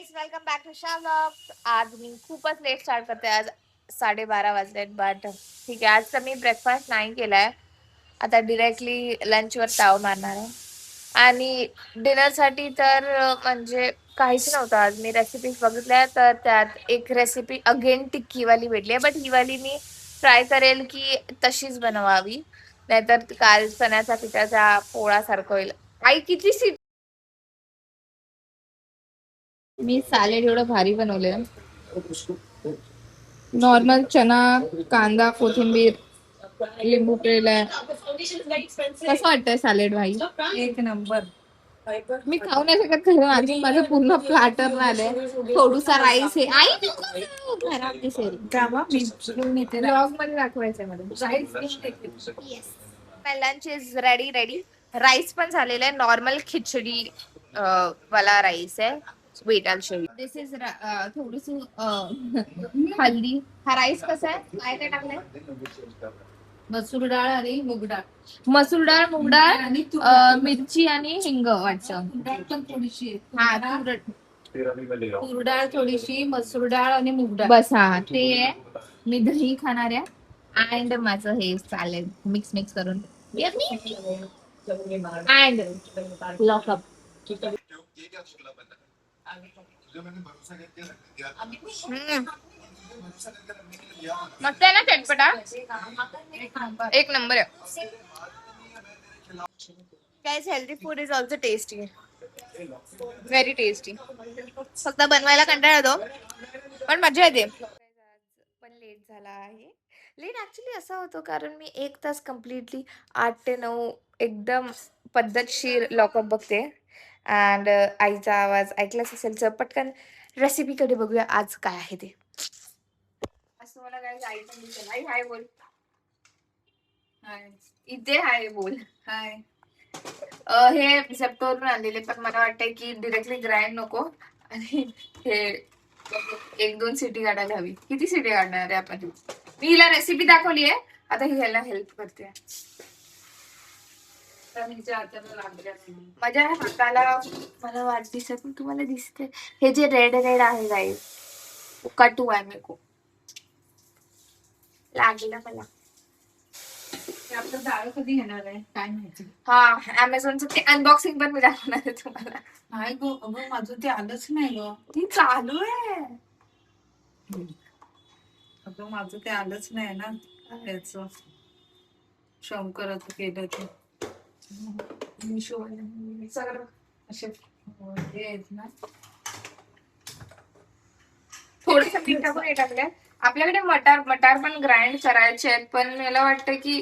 Guys welcome back to शा vlog. आज मी खूपच लेट स्टार्ट करते. आज 12:30 वाजलेत. बट ठीक आहे, आज तर मी ब्रेकफास्ट नाही केलाय. आता डिरेक्टली लंचवर ताव मारणार आहे. आणि डिनरसाठी तर म्हणजे काहीच नव्हतं. आज मी रेसिपीज बघितल्या तर त्यात एक रेसिपी अगेन टिक्कीवाली भेटली आहे. बट ही वाली मी ट्राय करेल की तशीच बनवावी, नाहीतर काल चण्याचा पिठाचा पोळासारखं होईल. आई किती मी सॅलेड एवढं भारी बनवलंय. नॉर्मल चना, कांदा, कोथिंबीर, लिंबू पिळलाय. कसं वाटतंय सॅलेड भाई? एक नंबर. मी खाऊ नाही शकत खरं, अजून माझं पूर्ण प्लॅटर नाही आलंय. थोडूसा राईस आहे. आई नको, खराब दिसेल. ब्लॉग मध्ये दाखवायचंय मला. Yes, lunch is ready. Rice पण झालेला आहे. नॉर्मल खिचडी वाला राईस आहे. वेट आल शो यू. दिस इज थोडीस हल्दी. हा राईस कसा आहे? काय काय टाकलंय? मसूर डाळ आणि मूग डाळ. मसूर डाळ, मूग डाळ, आणि मिरची आणि हिंग वाटतं. डाळ पण थोडीशी आहे. हा तूर डाळ थोडीशी, मसूर डाळ आणि मूग डाळ. बस हा ते आहे. मी दही खाणार आहे. अँड माझं हे चालेल मिक्स करून. And lock-up. मस्त आहे ना चटपटा? एक नंबर आहे. Guys, healthy food is also tasty. Very tasty. फक्त बनवायला कंटाळा येतो, पण मजा येते. पण लेट झाला आहे. लेट ऍक्च्युली असा होतो कारण मी 1 तास कम्प्लिटली 8 ते 9 एकदम पद्धतशीर लॉकअप बघते. अँड आईचा आवाज ऐकलाच असेल. तर पटकन रेसिपीकडे बघूया आज काय आहे ते. असं मला काय आई पण दिसेल. आई हाय बोल. हाय. इथे हाय बोल. हाय. हे झेप्टोवरून आणलेले, पण मला वाटतंय की डिरेक्टली ग्राइंड नको आणि हे 1-2 सिटी काढायला हवी. किती सिटी काढणार आहे आपण? मी हिला रेसिपी दाखवली आहे, आता ही ह्याला हेल्प करते. माझ्या हाताला मला वाट दिसत तुम्हाला दिसते. हे जे रेड आहे गाईस, कटू आहे मेरे को. लागला मला. आपलं डाळ कधी येणार आहे काय माहिती. हा, अमेझॉनचं ते अनबॉक्सिंग पण मी दाखवणार आहे तुम्हाला. नाही गो, अगं माझं ते आलंच नाही ग. ती चालू आहे. अगं माझं ते आलंच नाही ना. त्याच शंकराचं केलं ते सगळं असे हे आहेत ना. थोडस मीठ टाकून हे टाकलंय. आपल्याकडे मटार पण ग्राइंड करायचे आहेत, पण मला वाटतं की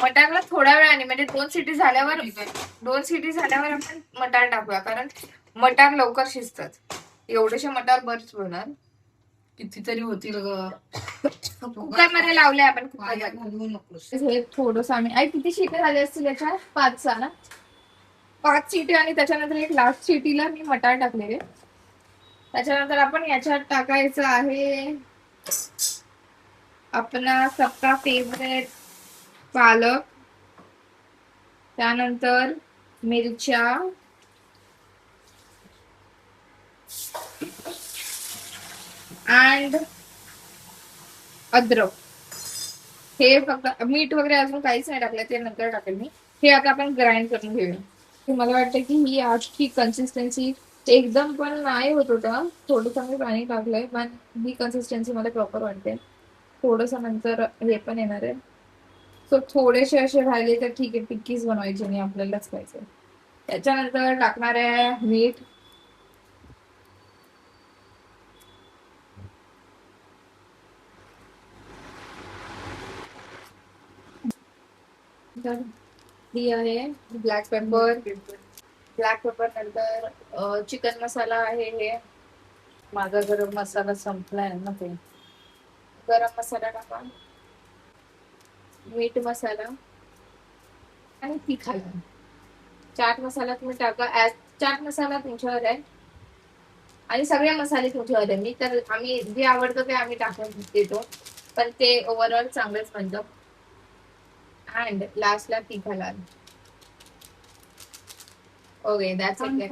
मटारला थोड्या वेळाने म्हणजे 2 सिटी झाल्यावर आपण मटार टाकूया, कारण मटार लवकर शिजतात. एवढेशे मटार बरच होणार. कितीतरी होतील ग. कुकर मध्ये लावले आपण. घालवू नकोस. हे थोडस आम्ही किती शिट्या झाले असतील याच्या? 5 ना. 5 शिटी आणि त्याच्यानंतर एक लास्ट शिटीला मी मटार टाकलेले. त्याच्यानंतर आपण याच्यात टाकायचं आहे आपला सबका फेवरेट पालक, त्यानंतर मिरच्या, अँड अद्रक. हे फक्त मीठ वगैरे अजून काहीच नाही टाकलं, ते नंतर टाकेल मी. हे आता आपण ग्राइंड करून घेऊया. मला वाटतं की ही आजची कन्सिस्टन्सी एकदम पण नाही होत होतं. थोडंसं मी पाणी टाकलंय, पण ही कन्सिस्टन्सी मला प्रॉपर वाटते. थोडस नंतर हे पण येणार आहे. सो थोडेसे असे राहिले तर ठीक आहे, टिक्कीच बनवायची आणि आपल्यालाच खायचं. त्याच्यानंतर टाकणार आहे मीठ. ही आहे ब्लॅक पेपर. नंतर चिकन मसाला आहे. हे माझा गरम मसाला संपलाय ना. ते गरम मसाला टाका, मीठ मसाला आणि तिखट. चाट मसाला तुम्ही टाका. चाट मसाला तुमच्यावर आहे आणि सगळे मसाले तुमच्यावर आहे. मी तर आम्ही जे आवडतं ते आम्ही टाकून देतो, पण ते ओव्हरऑल चांगलंच बनतं. अँड लास्टला तिखट. Okay, that's it.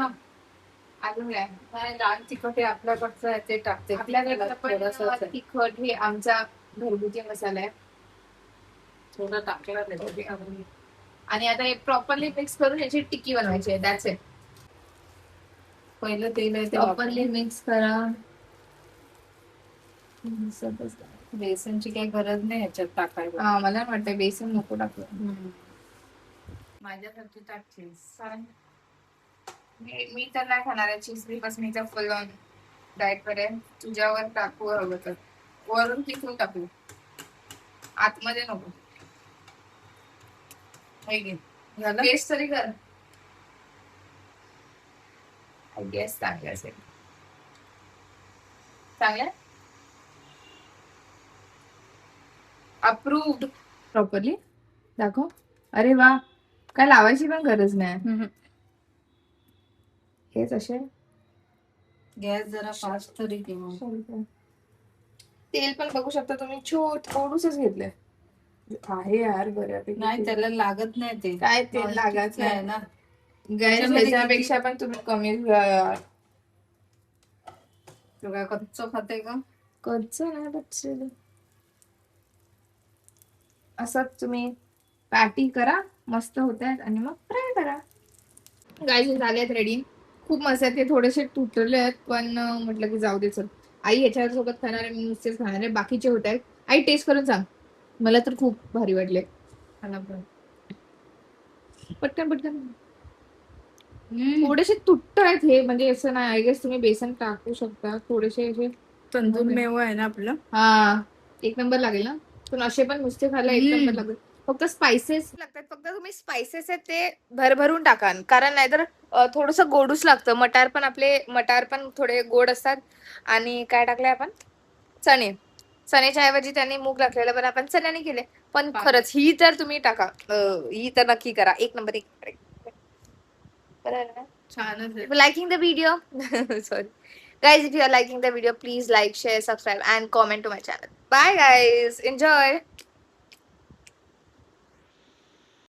अजून काय नाही लाल तिखट हे आपल्याकडचं आहे ते टाकते. आपल्याकडे पण थोडंसंच आहे. तिखट हे आमचा घरगुती मसाला आहे. थोडं टाकलं नाही. आणि आता हे प्रॉपरली मिक्स करून याची टिक्की बनवायची आहे. That's it. पहिलं तेल आहे ते प्रॉपरली मिक्स करा. बेसनची काही गरज नाही ह्याच्यात टाकायला. हा मला वाटतं बेसन नको टाकू. माझ्यासाठी टाकशीस. मी तर नाही खाणार आहे चीज बिकॉज मी तर फुल ऑन डाएट वर आहे. तुझ्यावर टाकू हवं तर वरून तिथून टाकू, आतमध्ये नको. टेस्ट तरी कर. आय गेस चांगलं असेल. चांगलं अप्रूव्ड. प्रॉपरली दाखव. अरे वा, काय लावायची पण गरज नाही. हेच असे गॅस जरा फास्ट तरी ठेवा. तेल पण बघू शकता तुम्ही, थोडूसच घेतलंय आहे यार बऱ्यापैकी. नाही त्याला लागत नाही ते. काय तेल लागायचं आहे ना. गॅस ह्याच्यापेक्षा पण तुम्ही कमी घ्या. तू काय कच्च खाते का? कच्च नाही बच्चे. असंच तुम्ही पॅटी करा, मस्त होत आहेत आणि मग फ्राय करा. गाईज झालेत रेडी. खूप मस्त आहेत. ते थोडेसे तुटले आहेत पण म्हटलं की जाऊ दे चल. आई ह्याच्या सोबत खाणार आहे, मी नुसतेच खाणार आहे. बाकीचे होत आहेत. आई टेस्ट करून सांग. मला तर खूप भारी वाटले. पटकन पटकन. थोडेसे तुट्ट आहेत हे, म्हणजे असं नाही. आय गेस तुम्ही बेसन टाकू शकता थोडेसे असे. तंदूर मेवा आहे ना आपलं. हा एक नंबर लागेल ना. पण असे पण नुसते खायला एक नंबर लागेल. फक्त स्पायसेस लागतात. फक्त तुम्ही स्पायसेस आहेत ते भरभरून टाका, कारण नाहीतर थोडस गोडूस लागतं. मटार पण थोडे गोड असतात. आणि काय टाकले आपण, चण्याच्या ऐवजी त्यांनी मूग टाकलेलं, पण आपण चण्याने केले. पण खरंच ही तर तुम्ही टाका, ही तर नक्की करा. एक नंबर. छानच आहे. Liking the video. Sorry. Guys, if you are liking the video, please like, share, subscribe and comment to my channel. Bye guys. Enjoy.